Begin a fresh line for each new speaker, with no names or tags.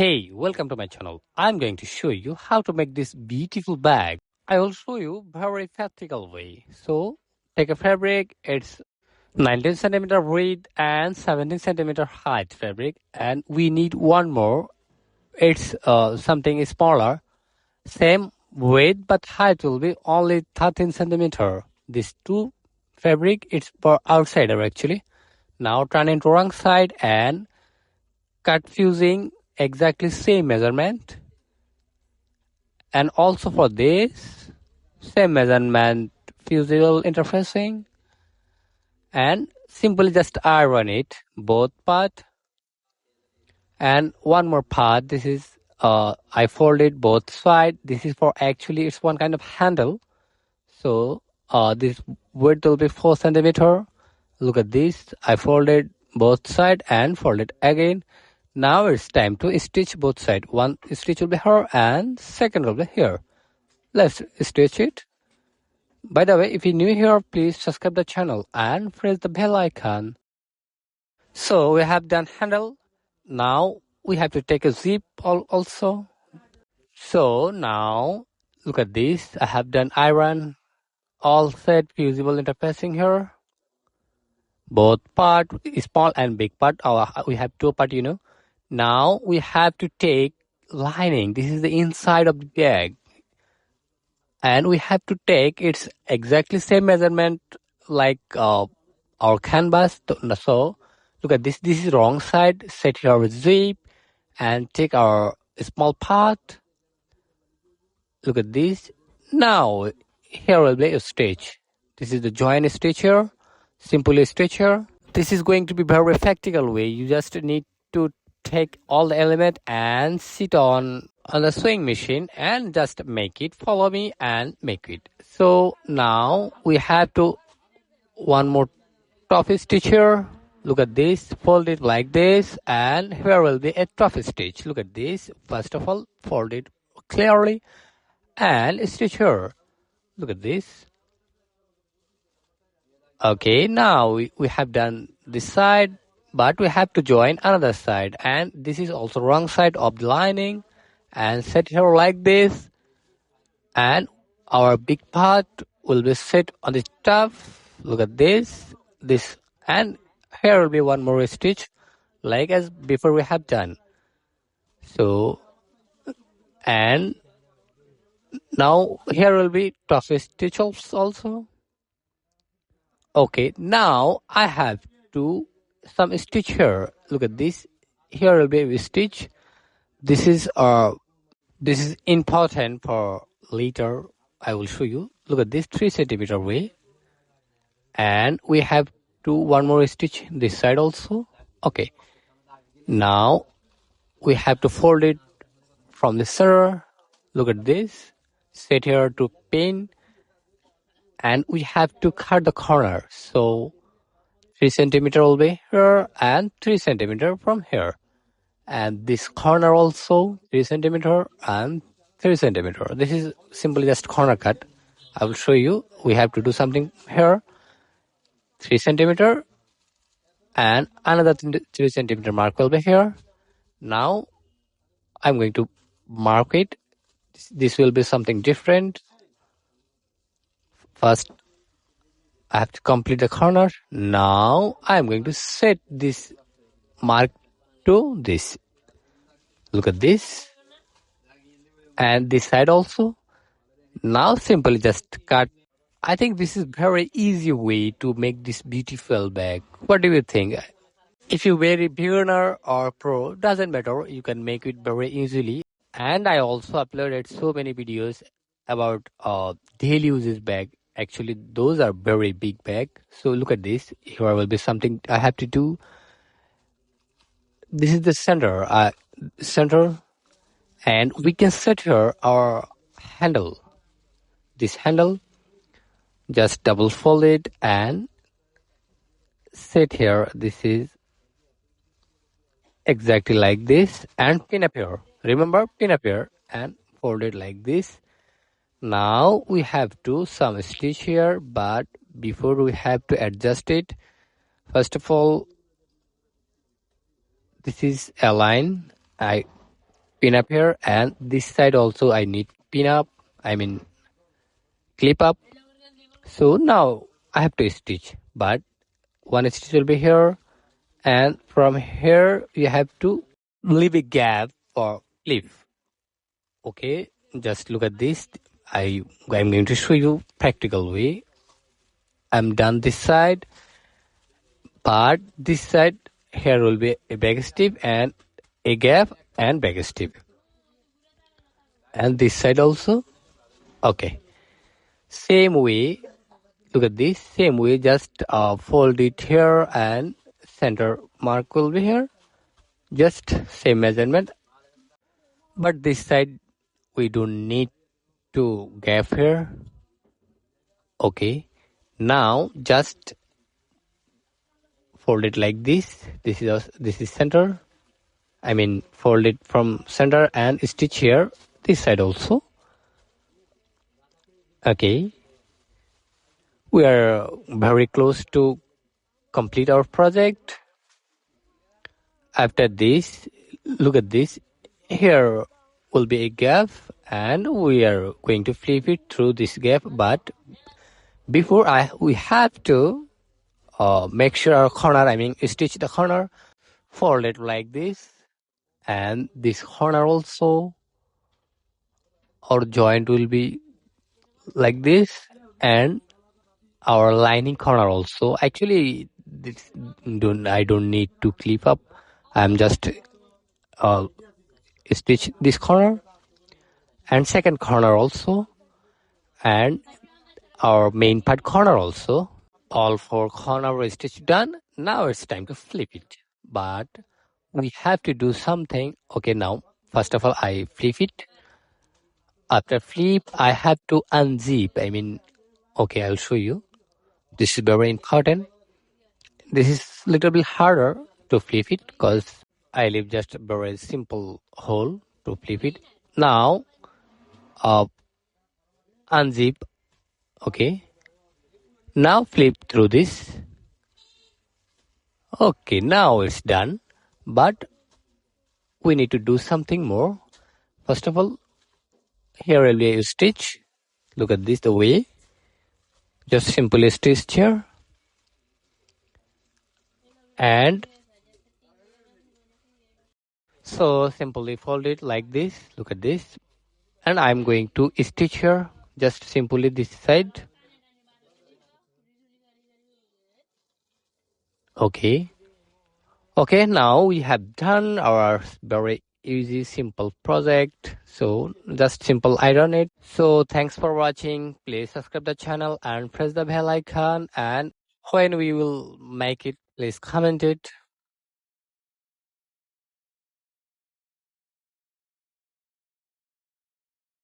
Hey, welcome to my channel. I'm going to show you how to make this beautiful bag. I will show you very practical way. So take a fabric, it's 19 centimeter width and 17 centimeter height fabric, and we need one more. It's something smaller, same width but height will be only 13 centimeter. These two fabric it's for outsider actually. Now turn into wrong side and cut using exactly same measurement, and also for this same measurement fusible interfacing, and simply just iron it both part. And one more part, this is I folded both side. This is for actually it's one kind of handle. So this width will be 4 centimeter. Look at this, I folded both side and folded again. Now it's time to stitch both side. One stitch will be here and second will be here. Let's stitch it. By the way, if you're new here, please subscribe the channel and press the bell icon. So we have done handle. Now we have to take a zip also. So now look at this. I have done iron, all set fusible interfacing here. Both part, small and big part. We have two part, Now we have to take lining. This is the inside of the bag. And we have to take its exactly same measurement like our canvas. So look at this. This is wrong side. Set here with zip and take our small part. Look at this. Now here will be a stitch. This is the join stitch here. Simply stitch here. This is going to be very practical way. You just need to take all the element and sit on the sewing machine and just make it. Follow me and make it. So now we have to one more top stitch here. Look at this, fold it like this, and here will be a top stitch. Look at this. First of all, fold it clearly and stitch here. Look at this. Okay, now we have done this side, but we have to join another side, and this is also wrong side of the lining, and set here like this, and our big part will be set on the top. Look at this, and here will be one more stitch like as before we have done. So, and now here will be top stitch also. Okay, now I have to some stitch here. Look at this. Here will be a stitch. This is important for later. I will show you. Look at this 3 centimeter way, and we have to one more stitch this side also. Okay, now we have to fold it from the center. Look at this. Set here to pin, and we have to cut the corner. So 3 centimeter will be here and 3 centimeter from here, and this corner also 3 centimeter and 3 centimeter. This is simply just corner cut. I will show you. We have to do something here. 3 centimeter and another 3 centimeter mark will be here. Now I'm going to mark it. This will be something different. First I have to complete the corner. Now I'm going to set this mark to this. Look at this, and this side also. Now simply just cut. I think this is very easy way to make this beautiful bag. What do you think? If you're very beginner or pro, doesn't matter, you can make it very easily. And I also uploaded so many videos about daily uses bag. Actually those are very big bag. So look at this. Here will be something I have to do. This is the center, and we can set here our handle. This handle, just double fold it and set here. This is exactly like this, and pin up here. Remember, pin up here and fold it like this. Now we have to some stitch here, but before we have to adjust it. First of all, this is a line. I pin up here, and this side also I need pin up, I mean clip up. So now I have to stitch, but one stitch will be here, and from here you have to leave a gap for clip. Okay, just look at this. I'm going to show you practical way. I'm done this side, but this side here will be a back stitch and a gap and back stitch, and this side also. Okay, same way. Look at this. Same way, just fold it here, and center mark will be here. Just same measurement, but this side we don't need to gap here. Okay, now just fold it like this. This is center. I mean fold it from center and stitch here this side also. Okay, we are very close to complete our project. After this, look at this. Here will be a gap, and we are going to flip it through this gap. But before we have to make sure our corner, I mean stitch the corner, fold it like this, and this corner also, our joint will be like this, and our lining corner also. Actually, I don't need to clip up. I'm just uh, stitch this corner and second corner also, and our main part corner also. All four corner are stitched done. Now it's time to flip it, but we have to do something. Okay, now first of all I flip it. After flip I have to unzip, I mean, okay, I'll show you. This is very important. This is little bit harder to flip it because I leave just a very simple hole to flip it. Now unzip. Okay, now flip through this. Okay, now it's done, but we need to do something more. First of all, here will be a stitch. Look at this, the way. Just simply stitch here, and so simply fold it like this. Look at this, and I'm going to stitch here. Just simply this side. Okay. Okay, now we have done our very easy simple project. So just simple iron it. So thanks for watching. Please subscribe the channel and press the bell icon, and when we will make it, please comment it.